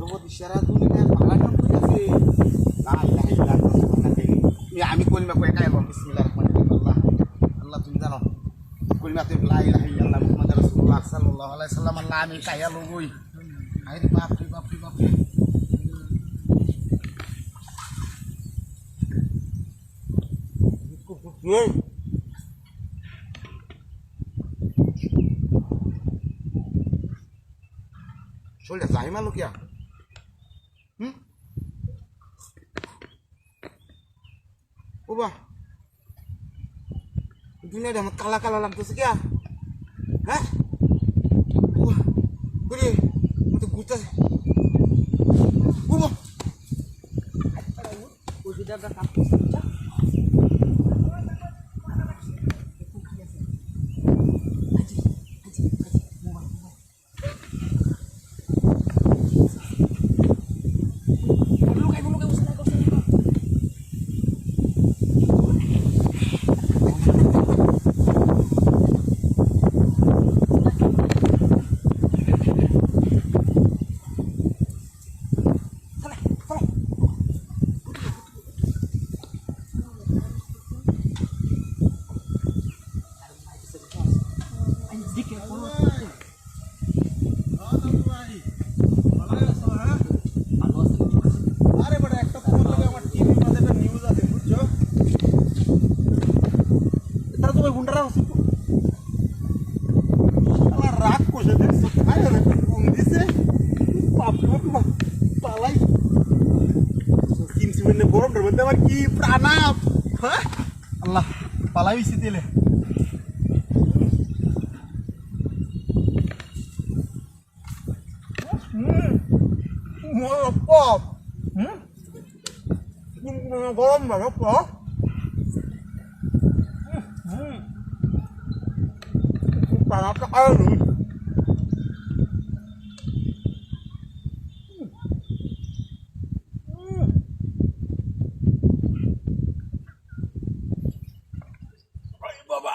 ইশারা তুমি না পালাটা কইতাছে লা ইলাহা ইল্লাল্লাহ সুবহানাল্লাহ আমি কলিমা কই একাই বল বিসমিল্লাহির রহমানির রহিম আল্লাহ আল্লাহ তুমি জানো কলিমা তুমি লা ইলাহা ইল্লাল্লাহ মুহাম্মাদুর রাসূলুল্লাহ সাল্লাল্লাহু আলাইহি সাল্লাম আল্লাহ আমি কাইয়া লবই আরে বাপ রে বাপ রে বাপ রে এই শরীরটা যাই মালো কিয়া ও বা দুনিয়াটা আমার কালা কালা লাগতেছে কিয়া হ্যাঁ বুড়ি তো ঘুরতেছে ও বা ওষুধটা কাপ রাগ করছে দেখছো দিছে পালাই কিনছি মানে গরমটার মধ্যে আমার কি প্রাণাপ হ্যাঁ আল্লাহ পালাই হয়েছি তেলে গরম ভালো প্রাণাপটা কারণ বাবা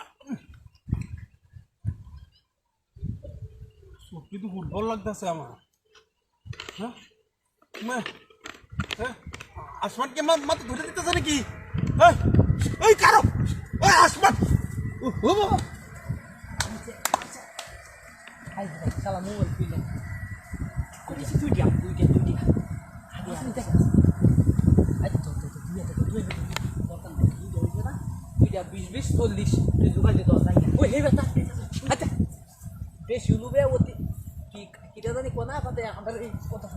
কিন্তু ফুটবল লাগতেছে আমার হ্যাঁ হ্যাঁ আসমান কে মাথা ধরে দিতেছে নাকি হ্যাঁ ওই কারো ওই আসমান ও বাবা salah mulu pilih. Kok di situ dia. Ada. Ada tuh dia. Potong lagi dia kan. Dia bis tulis itu kan itu tanya. Woi hebat tak? Ada. Dia sulu be wati. Kita tadi kona apa yang ambil foto.